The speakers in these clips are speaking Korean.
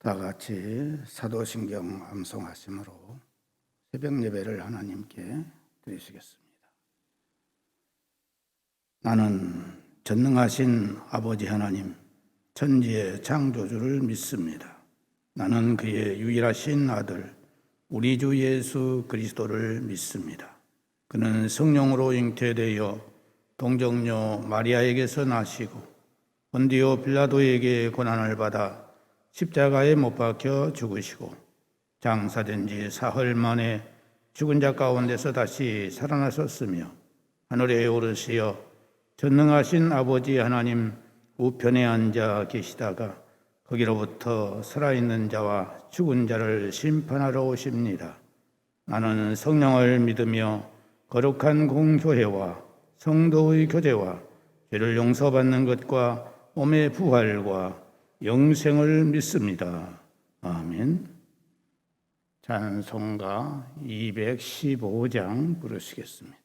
다 같이 사도신경 암송하심으로 새벽 예배를 하나님께 드리시겠습니다. 나는 전능하신 아버지 하나님, 천지의 창조주를 믿습니다. 나는 그의 유일하신 아들, 우리 주 예수 그리스도를 믿습니다. 그는 성령으로 잉태되어 동정녀 마리아에게서 나시고 본디오 빌라도에게 고난을 받아 십자가에 못 박혀 죽으시고 장사된 지 사흘 만에 죽은 자 가운데서 다시 살아나셨으며 하늘에 오르시어 전능하신 아버지 하나님 우편에 앉아 계시다가 거기로부터 살아있는 자와 죽은 자를 심판하러 오십니다. 나는 성령을 믿으며 거룩한 공교회와 성도의 교제와 죄를 용서받는 것과 몸의 부활과 영생을 믿습니다. 아멘. 찬송가 215장 부르시겠습니다.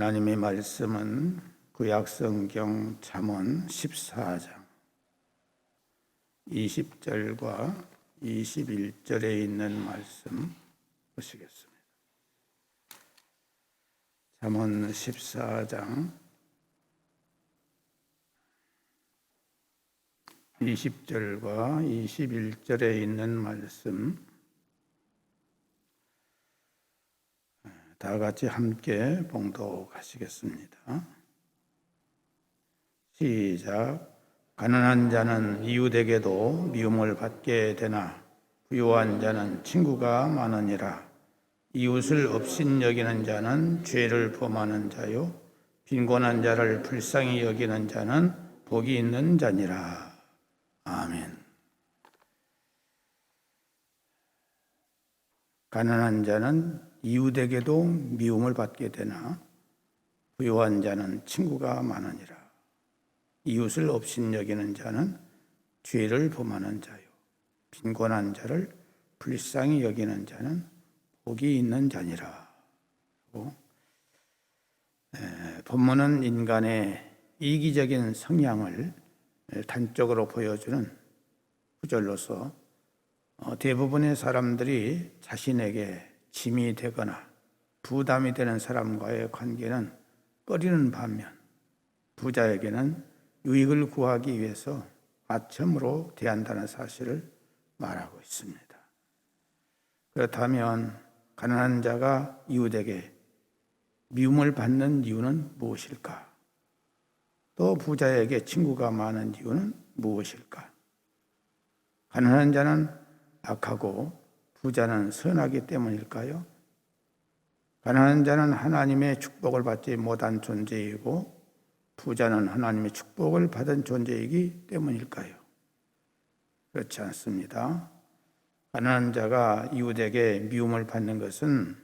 하나님의 말씀은 구약성경 잠언 14장 20절과 21절에 있는 말씀 보시겠습니다. 잠언 14장 20절과 21절에 있는 말씀 다 같이 함께 봉독하시겠습니다. 시작. 가난한 자는 이웃에게도 미움을 받게 되나 부유한 자는 친구가 많으니라. 이웃을 업신여기는 자는 죄를 범하는 자요 빈곤한 자를 불쌍히 여기는 자는 복이 있는 자니라. 아멘. 가난한 자는 이웃에게도 미움을 받게 되나 부유한 자는 친구가 많으니라. 이웃을 업신여기는 자는 죄를 범하는 자요, 빈곤한 자를 불쌍히 여기는 자는 복이 있는 자니라. 본문은 인간의 이기적인 성향을 단적으로 보여주는 구절로서 대부분의 사람들이 자신에게 짐이 되거나 부담이 되는 사람과의 관계는 꺼리는 반면 부자에게는 유익을 구하기 위해서 아첨으로 대한다는 사실을 말하고 있습니다. 그렇다면 가난한 자가 이웃에게 미움을 받는 이유는 무엇일까? 또 부자에게 친구가 많은 이유는 무엇일까? 가난한 자는 악하고 부자는 선하기 때문일까요? 가난한 자는 하나님의 축복을 받지 못한 존재이고 부자는 하나님의 축복을 받은 존재이기 때문일까요? 그렇지 않습니다. 가난한 자가 이웃에게 미움을 받는 것은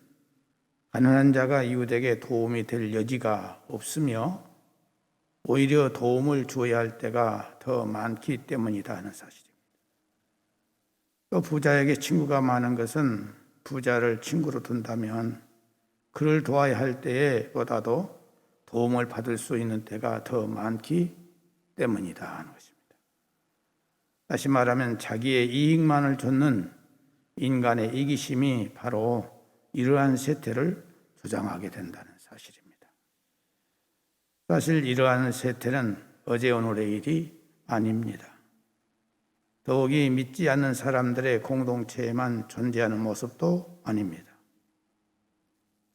가난한 자가 이웃에게 도움이 될 여지가 없으며 오히려 도움을 주어야 할 때가 더 많기 때문이다 하는 사실입니다. 또 부자에게 친구가 많은 것은 부자를 친구로 둔다면 그를 도와야 할 때보다도 도움을 받을 수 있는 때가 더 많기 때문이다 하는 것입니다. 다시 말하면 자기의 이익만을 좇는 인간의 이기심이 바로 이러한 세태를 조장하게 된다는 사실입니다. 사실 이러한 세태는 어제 오늘의 일이 아닙니다. 더욱이 믿지 않는 사람들의 공동체에만 존재하는 모습도 아닙니다.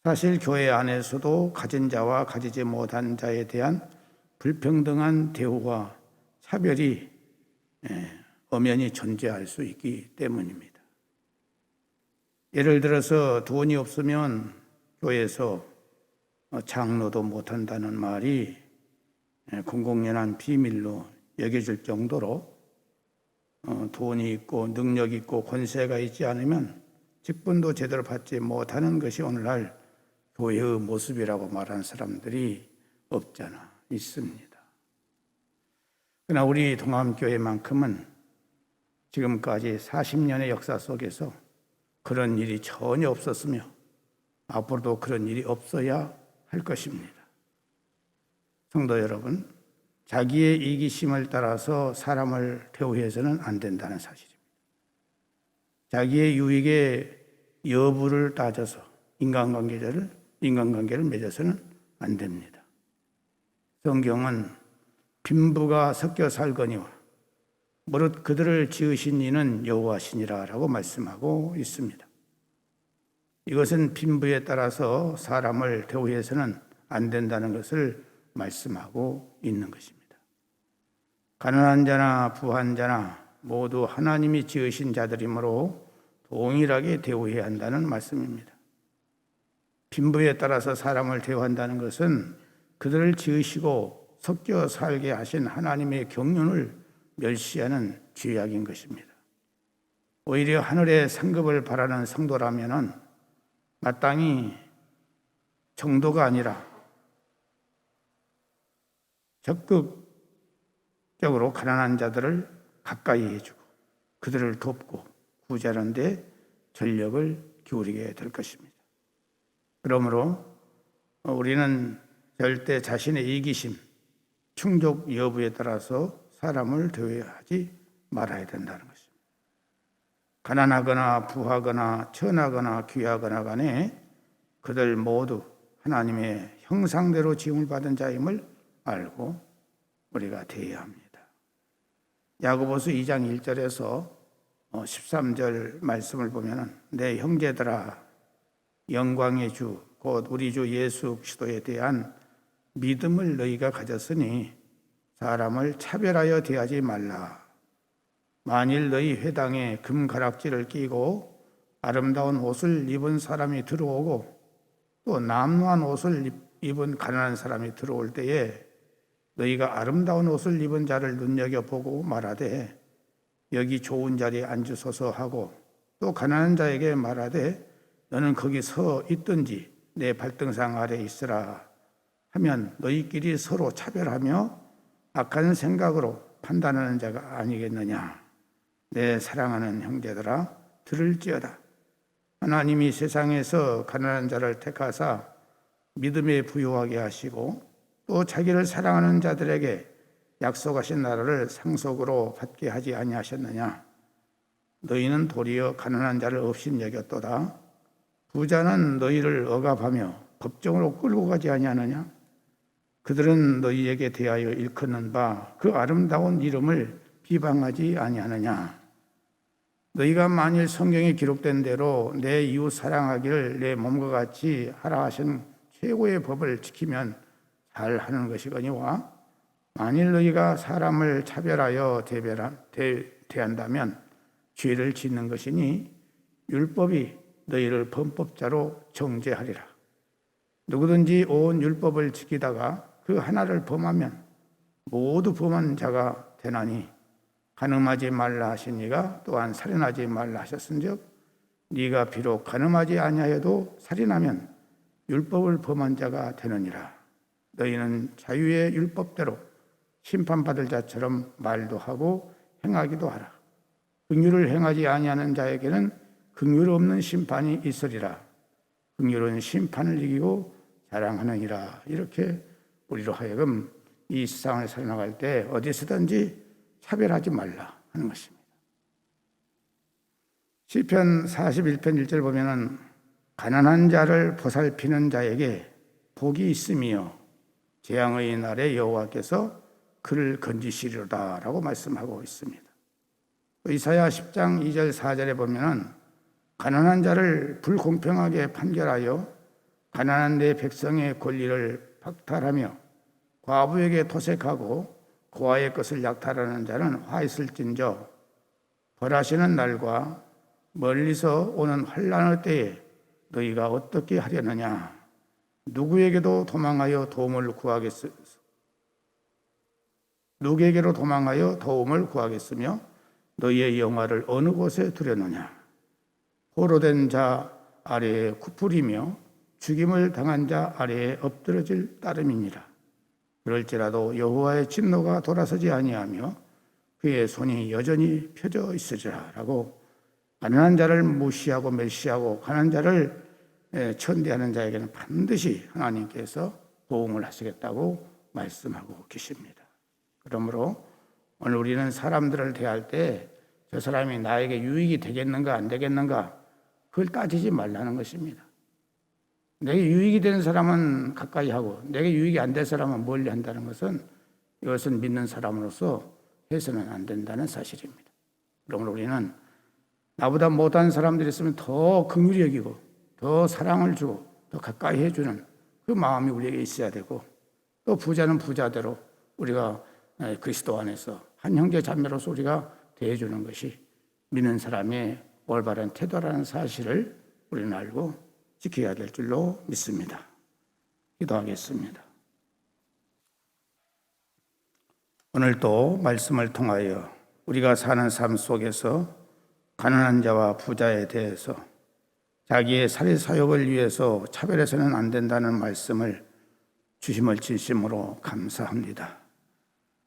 사실 교회 안에서도 가진 자와 가지지 못한 자에 대한 불평등한 대우와 차별이 엄연히 존재할 수 있기 때문입니다. 예를 들어서 돈이 없으면 교회에서 장로도 못한다는 말이 공공연한 비밀로 여겨질 정도로 돈이 있고 능력이 있고 권세가 있지 않으면 직분도 제대로 받지 못하는 것이 오늘날 교회의 모습이라고 말하는 사람들이 없잖아 있습니다. 그러나 우리 동암교회만큼은 지금까지 40년의 역사 속에서 그런 일이 전혀 없었으며 앞으로도 그런 일이 없어야 할 것입니다. 성도 여러분, 자기의 이기심을 따라서 사람을 대우해서는 안 된다는 사실입니다. 자기의 유익의 여부를 따져서 인간관계를 맺어서는 안 됩니다. 성경은 빈부가 섞여 살거니와 무릇 그들을 지으신 이는 여호와시니라 라고 말씀하고 있습니다. 이것은 빈부에 따라서 사람을 대우해서는 안 된다는 것을 말씀하고 있는 것입니다. 가난한 자나 부한 자나 모두 하나님이 지으신 자들이므로 동일하게 대우해야 한다는 말씀입니다. 빈부에 따라서 사람을 대우한다는 것은 그들을 지으시고 섞여 살게 하신 하나님의 경륜을 멸시하는 죄악인 것입니다. 오히려 하늘의 상급을 바라는 성도라면은 마땅히 정도가 아니라 적극적으로 가난한 자들을 가까이 해주고 그들을 돕고 구제하는 데 전력을 기울이게 될 것입니다. 그러므로 우리는 절대 자신의 이기심, 충족 여부에 따라서 사람을 대우하지 말아야 된다는 것입니다. 가난하거나 부하거나 천하거나 귀하거나 간에 그들 모두 하나님의 형상대로 지음을 받은 자임을 알고 우리가 대해야 합니다. 야고보서 2장 1절에서 13절 말씀을 보면 내 형제들아 영광의 주 곧 우리 주 예수 그리스도에 대한 믿음을 너희가 가졌으니 사람을 차별하여 대하지 말라. 만일 너희 회당에 금가락지를 끼고 아름다운 옷을 입은 사람이 들어오고 또 남루한 옷을 입은 가난한 사람이 들어올 때에 너희가 아름다운 옷을 입은 자를 눈여겨보고 말하되 여기 좋은 자리에 앉으소서 하고 또 가난한 자에게 말하되 너는 거기 서 있든지 내 발등상 아래 있으라 하면 너희끼리 서로 차별하며 악한 생각으로 판단하는 자가 아니겠느냐. 내 사랑하는 형제들아 들을지어다. 하나님이 세상에서 가난한 자를 택하사 믿음에 부유하게 하시고 또 자기를 사랑하는 자들에게 약속하신 나라를 상속으로 받게 하지 아니하셨느냐. 너희는 도리어 가난한 자를 없인 여겼도다. 부자는 너희를 억압하며 법정으로 끌고 가지 아니하느냐. 그들은 너희에게 대하여 일컫는 바 그 아름다운 이름을 비방하지 아니하느냐. 너희가 만일 성경에 기록된 대로 내 이웃 사랑하기를 내 몸과 같이 하라 하신 최고의 법을 지키면 잘하는 것이거니와 만일 너희가 사람을 차별하여 대한다면 죄를 짓는 것이니 율법이 너희를 범법자로 정죄하리라. 누구든지 온 율법을 지키다가 그 하나를 범하면 모두 범한 자가 되나니 간음하지 말라 하신 이가 또한 살인하지 말라 하셨은즉 네가 비록 간음하지 아니하여도 살인하면 율법을 범한 자가 되느니라. 너희는 자유의 율법대로 심판받을 자처럼 말도 하고 행하기도 하라. 긍휼을 행하지 아니하는 자에게는 긍휼 없는 심판이 있으리라. 긍휼은 심판을 이기고 자랑하느니라. 이렇게 우리로 하여금 이 세상을 살아나갈 때 어디서든지 차별하지 말라 하는 것입니다. 시편 41편 1절 보면은 가난한 자를 보살피는 자에게 복이 있으며 재앙의 날에 여호와께서 그를 건지시리로다라고 말씀하고 있습니다. 이사야 10장 2절 4절에 보면은 가난한 자를 불공평하게 판결하여 가난한 내 백성의 권리를 박탈하며 과부에게 토색하고 고아의 것을 약탈하는 자는 화 있을진저 벌하시는 날과 멀리서 오는 환난의 때에 너희가 어떻게 하려느냐. 누구에게로 도망하여 도움을 구하겠으며 너희의 영화를 어느 곳에 두려느냐. 포로된 자 아래에 굽으리며 죽임을 당한 자 아래에 엎드러질 따름이니라. 그럴지라도 여호와의 진노가 돌아서지 아니하며 그의 손이 여전히 펴져 있으리라라고 가난한 자를 무시하고 멸시하고 가난한 자를 천대하는 자에게는 반드시 하나님께서 보응을 하시겠다고 말씀하고 계십니다. 그러므로 오늘 우리는 사람들을 대할 때 저 사람이 나에게 유익이 되겠는가 안 되겠는가 그걸 따지지 말라는 것입니다. 내게 유익이 되는 사람은 가까이 하고 내게 유익이 안 될 사람은 멀리 한다는 것은 이것은 믿는 사람으로서 해서는 안 된다는 사실입니다. 그러므로 우리는 나보다 못한 사람들이 있으면 더 긍휼히 여기고 더 사랑을 주고 더 가까이 해주는 그 마음이 우리에게 있어야 되고 또 부자는 부자대로 우리가 그리스도 안에서 한 형제 자매로서 우리가 대해주는 것이 믿는 사람의 올바른 태도라는 사실을 우리는 알고 지켜야 될 줄로 믿습니다. 기도하겠습니다. 오늘도 말씀을 통하여 우리가 사는 삶 속에서 가난한 자와 부자에 대해서 자기의 사리사욕을 위해서 차별해서는 안 된다는 말씀을 주심을 진심으로 감사합니다.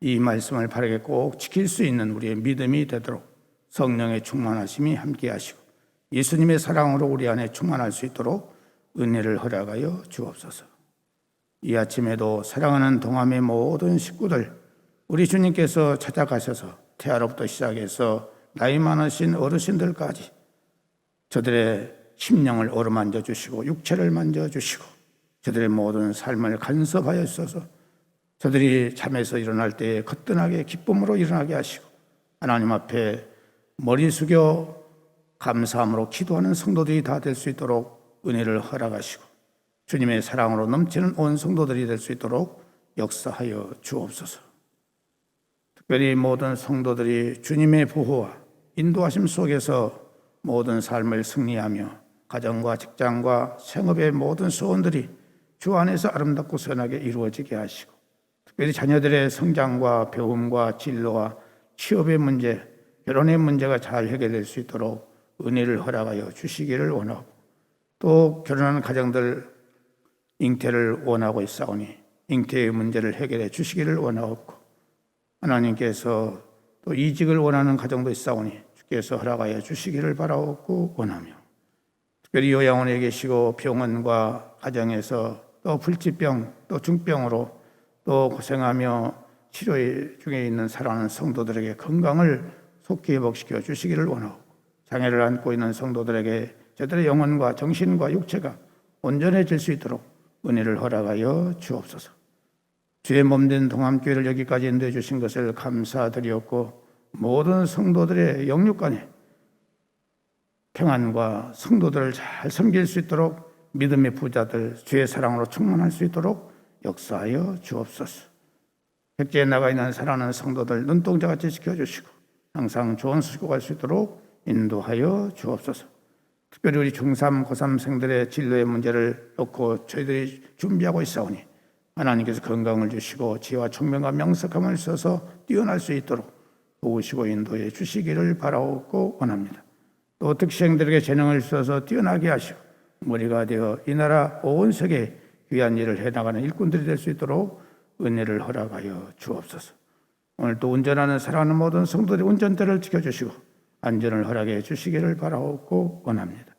이 말씀을 바르게 꼭 지킬 수 있는 우리의 믿음이 되도록 성령의 충만하심이 함께 하시고 예수님의 사랑으로 우리 안에 충만할 수 있도록 은혜를 허락하여 주옵소서. 이 아침에도 사랑하는 동함의 모든 식구들 우리 주님께서 찾아가셔서 태아로부터 시작해서 나이 많으신 어르신들까지 저들의 심령을 어루만져 주시고 육체를 만져 주시고 저들의 모든 삶을 간섭하여 주셔서 저들이 잠에서 일어날 때 거뜬하게 기쁨으로 일어나게 하시고 하나님 앞에 머리 숙여 감사함으로 기도하는 성도들이 다 될 수 있도록 은혜를 허락하시고 주님의 사랑으로 넘치는 온 성도들이 될 수 있도록 역사하여 주옵소서. 특별히 모든 성도들이 주님의 보호와 인도하심 속에서 모든 삶을 승리하며 가정과 직장과 생업의 모든 소원들이 주 안에서 아름답고 선하게 이루어지게 하시고 특별히 자녀들의 성장과 배움과 진로와 취업의 문제, 결혼의 문제가 잘 해결될 수 있도록 은혜를 허락하여 주시기를 원하고, 또 결혼하는 가정들 잉태를 원하고 있사오니 잉태의 문제를 해결해 주시기를 원하옵고, 하나님께서 또 이직을 원하는 가정도 있사오니 주께서 허락하여 주시기를 바라옵고 원하며, 특별히 요양원에 계시고 병원과 가정에서 또 불치병 또 중병으로 또 고생하며 치료 중에 있는 사랑하는 성도들에게 건강을 속히 회복시켜 주시기를 원하고, 장애를 안고 있는 성도들에게 저들의 영혼과 정신과 육체가 온전해질 수 있도록 은혜를 허락하여 주옵소서. 주의 몸된 동암교회를 여기까지 인도해 주신 것을 감사드리었고, 모든 성도들의 영육간에 평안과 성도들을 잘 섬길 수 있도록 믿음의 부자들 주의 사랑으로 충만할 수 있도록 역사하여 주옵소서. 백제에 나가 있는 사랑하는 성도들 눈동자같이 지켜주시고 항상 좋은 수고 갈 수 있도록 인도하여 주옵소서. 특별히 우리 중3, 고3생들의 진로의 문제를 놓고 저희들이 준비하고 있사오니 하나님께서 건강을 주시고 지혜와 총명과 명석함을 써서 뛰어날 수 있도록 도우시고 인도해 주시기를 바라옵고 원합니다. 또 특시생들에게 재능을 주셔서 뛰어나게 하시고 머리가 되어 이 나라 온 세계에 귀한 일을 해나가는 일꾼들이 될 수 있도록 은혜를 허락하여 주옵소서. 오늘 또 운전하는 사랑하는 모든 성도들의 운전대를 지켜주시고 안전을 허락해 주시기를 바라옵고 원합니다.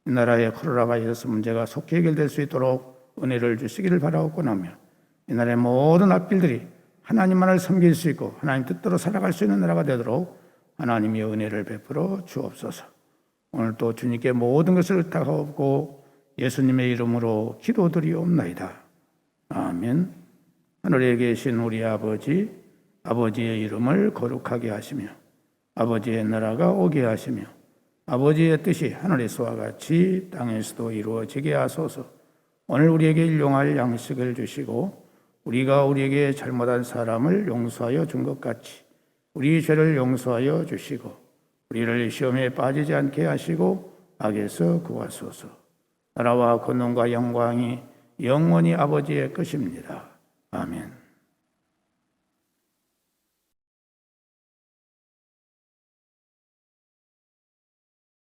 이 나라의 코로나 바이러스 문제가 속히 해결될 수 있도록 은혜를 주시기를 바라옵고 원하며, 이 나라의 모든 악길들이 하나님만을 섬길 수 있고 하나님 뜻대로 살아갈 수 있는 나라가 되도록 하나님의 은혜를 베풀어 주옵소서. 오늘 또 주님께 모든 것을 의탁하옵고 예수님의 이름으로 기도드리옵나이다. 아멘. 하늘에 계신 우리 아버지, 아버지의 이름을 거룩하게 하시며 아버지의 나라가 오게 하시며 아버지의 뜻이 하늘에서와 같이 땅에서도 이루어지게 하소서. 오늘 우리에게 일용할 양식을 주시고 우리가 우리에게 잘못한 사람을 용서하여 준 것 같이 우리 죄를 용서하여 주시고 우리를 시험에 빠지지 않게 하시고 악에서 구하소서. 나라와 권능과 영광이 영원히 아버지의 것입니다. 아멘.